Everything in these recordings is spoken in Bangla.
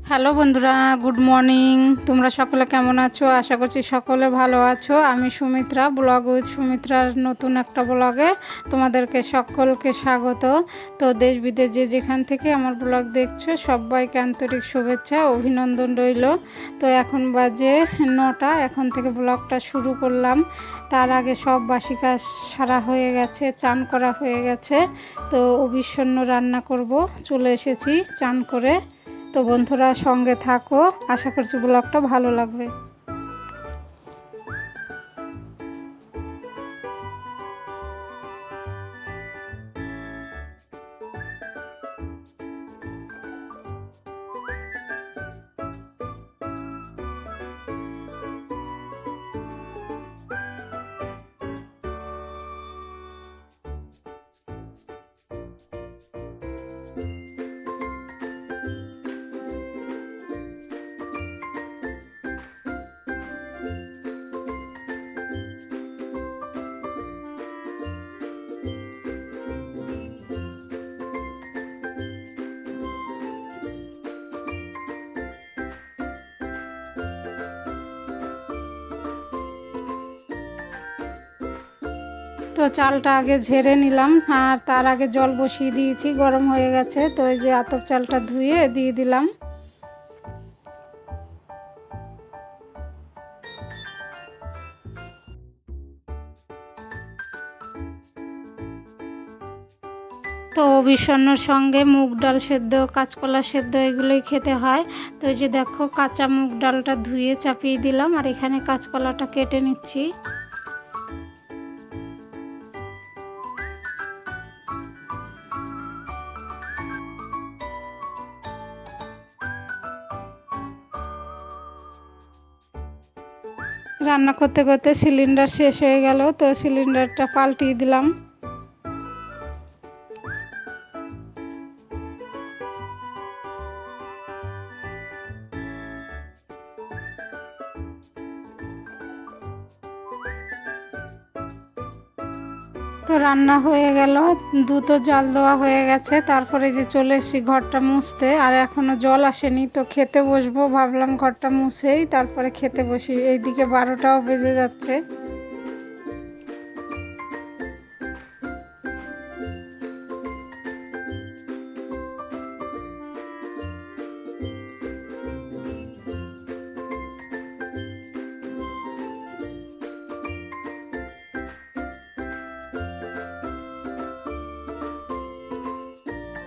হ্যালো বন্ধুরা, গুড মর্নিং। তোমরা সকলে কেমন আছো? আশা করছি সকলে ভালো আছো। আমি সুমিত্রা, ব্লগ উইথ সুমিত্রার নতুন একটা ব্লগে তোমাদেরকে সকলকে স্বাগত। তো দেশ বিদেশ যে যেখান থেকে আমার ব্লগ দেখছো সবাইকে আন্তরিক শুভেচ্ছা অভিনন্দন রইল। তো এখন বাজে 9টা, এখন থেকে ব্লগটা শুরু করলাম। তার আগে সব বাসি কাজ সারা হয়ে গেছে, চান করা হয়ে গেছে। তো অবিষণ্ণ রান্না করব, চলে এসেছি চান করে। তো বন্ধুরা সঙ্গে থাকো, আশা করছি ব্লগটা ভালো লাগবে। তো চালটা আগে ঝেড়ে নিলাম, আর তার আগে জল বসিয়ে দিয়েছি, গরম হয়ে গেছে। তো এই যে আতপ চালটা ধুয়ে দিয়ে দিলাম। তো বিষণ্ণর সঙ্গে মুগ ডাল সেদ্ধ, কাঁচকলা সেদ্ধ এগুলোই খেতে হয়। তো এই যে দেখো, কাঁচা মুগ ডালটা ধুয়ে চাপিয়ে দিলাম, আর এখানে কাঁচকলাটা কেটে নিচ্ছি। রান্না করতে করতে সিলিন্ডার শেষ হয়ে গেল, তো সিলিন্ডারটা পাল্টিয়ে দিলাম। তো রান্না হয়ে গেল, দুটো জাল দেওয়া হয়ে গেছে। তারপরে যে চলে এসেছি ঘরটা মুছতে, আর এখনও জল আসেনি। তো খেতে বসবো ভাবলাম, ঘরটা মুছেই তারপরে খেতে বসি। এইদিকে 12টাও বেজে যাচ্ছে।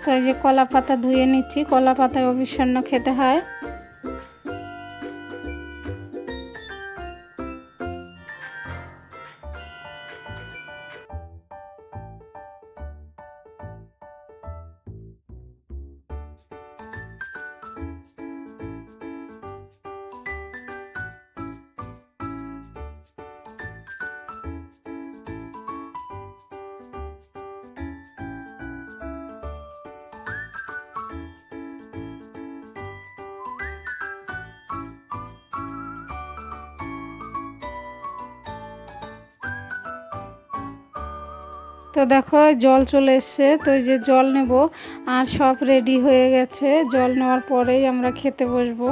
তো এই যে কলা পাতা ধুয়ে নিচ্ছি, কলা পাতায় অবিষণ্ণ খেতে হয়। তো দেখো জল চলে এসছে, তো এই যে জল নেব, আর সব রেডি হয়ে গেছে। জল নেওয়ার পরেই আমরা খেতে বসবো।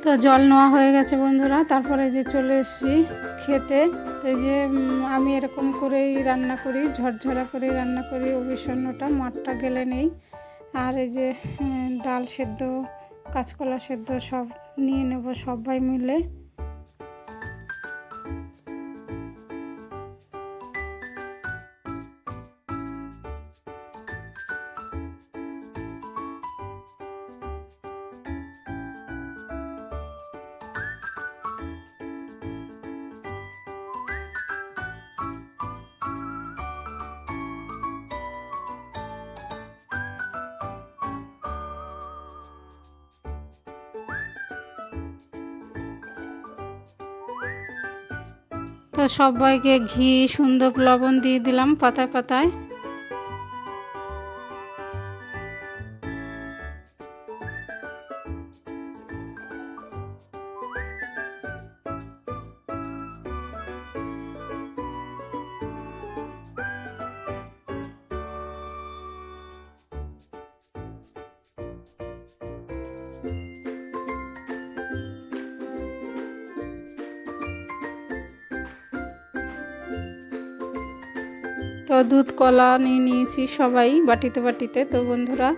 তো জল নেওয়া হয়ে গেছে বন্ধুরা, তারপরে যে চলে এসেছি খেতে। তো এই যে আমি এরকম করেই রান্না করি, ঝরঝরা করেই রান্না করি। অবিষণ্ণটা মাঠটা গেলে নেই। আর এই যে ডাল সেদ্ধ, কাঁচকলা সেদ্ধ সব নিয়ে নেব সবাই মিলে। তো সবাইকে ঘি সুন্দর লবণ দিয়ে দিলাম পাতায় পাতায়। তো দুধ কলা নিয়ে নিয়েছি সবাই বাটিতে বাটিতে। তো বন্ধুরা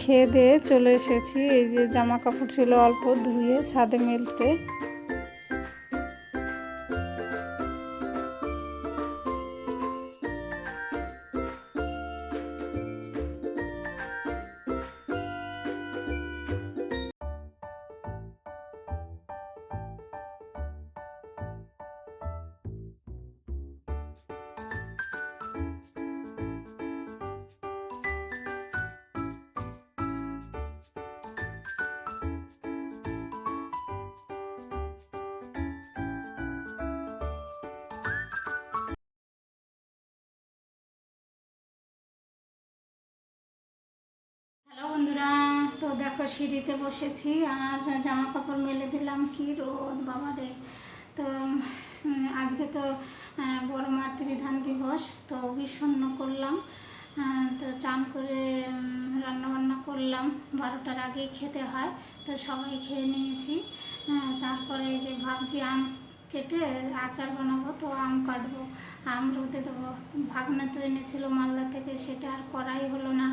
খেয়ে দিয়ে চলে এসেছি। এই যে জামা কাপড় ছিল অল্প ধুয়ে ছাদে মেলতে। হ্যালো বন্ধুরা, তো দেখো সিঁড়িতে বসেছি আর জামা কাপড় মেলে দিলাম। কি রোদ বাবারে! তো আজকে তো বড় মাতৃধান দিবস, তো বিষণ্ণ করলাম। তো চান করে রান্নাবান্না করলাম, 12টার আগেই খেতে হয়। তো সবাই খেয়ে নিয়েছি। তারপরে এই যে ভাবছি আম কেটে আচার বানাবো। তো আম কাটবো, আম রোদে দেবো। ভাগনা তো এনেছিল মালদা থেকে, সেটা আর করাই হলো না।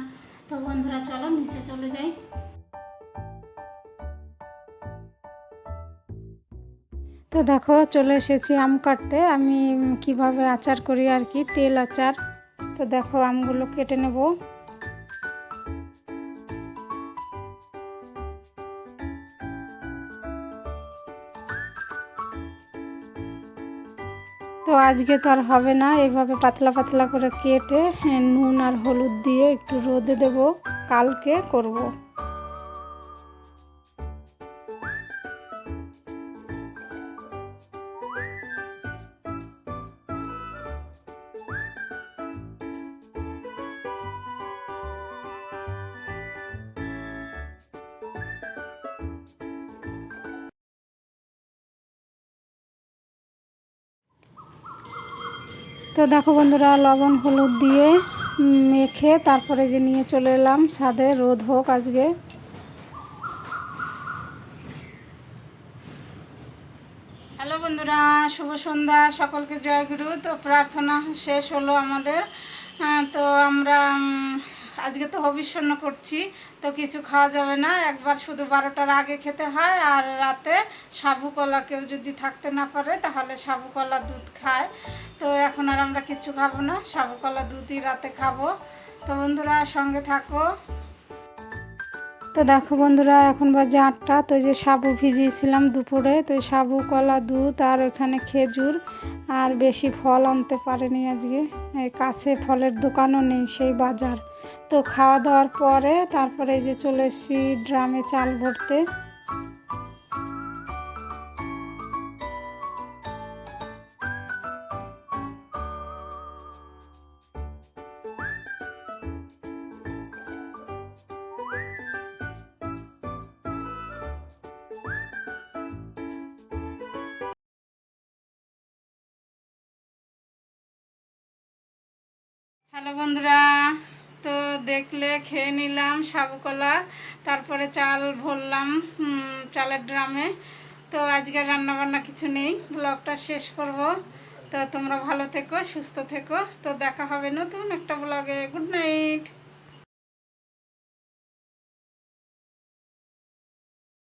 তো বন্ধুরা চলো নিচে চলে যাই। তো দেখো চলে এসেছি আম কাটতে। আমি কিভাবে আচার করি আর কি, তেল আচার। তো দেখো আমগুলো কেটে নেব। তো আজকে তো আর হবে না, এইভাবে পাতলা পাতলা করে কেটে নুন আর হলুদ দিয়ে একটু রোদে দেব, কালকে করব। তো দেখো বন্ধুরা লবণ হলুদ দিয়ে মেখে তারপরে যে নিয়ে চলে এলাম ছাদে, রোদ হোক আজকে। হ্যালো বন্ধুরা, শুভ সন্ধ্যা, সকলকে জয়গুরু। তো প্রার্থনা শেষ হলো আমাদের। তো আমরা আজকে তো হবিষ্যন্ন করছি, তো কিছু খাওয়া যাবে না। একবার শুধু 12টার আগে খেতে হয়। আর রাতে সাবু কলা, কেউ যদি থাকতে না পারে তাহলে সাবু কলা দুধ খায়। তো এখন আর আমরা কিছু খাবো না, সাবু কলা দুধই রাতে খাবো। তো বন্ধুরা সঙ্গে থাকো। তো দেখো বন্ধুরা এখন বাজে 8টা। তো যে সাবু ভিজিয়েছিলাম দুপুরে, তো সাবু কলা দুধ আর ওখানে খেজুর, আর বেশি ফল আনতে পারেনি আজকে। এই কাছে ফলের দোকানও নেই, সেই বাজার। তো খাওয়া দাওয়ার পরে তারপরে এই যে চলে এসেছি ড্রামে চাল ভরতে। হ্যালো বন্ধুরা, তো দেখলে খেয়ে নিলাম সাবু কলা, তারপরে চাল ভরলাম চালের ড্রামে। তো আজকে রান্নাবান্না কিছু নেই, ব্লগটা শেষ করব। তো তোমরা ভালো থেকো, সুস্থ থেকো। তো দেখা হবে নতুন একটা ব্লগে। Good night.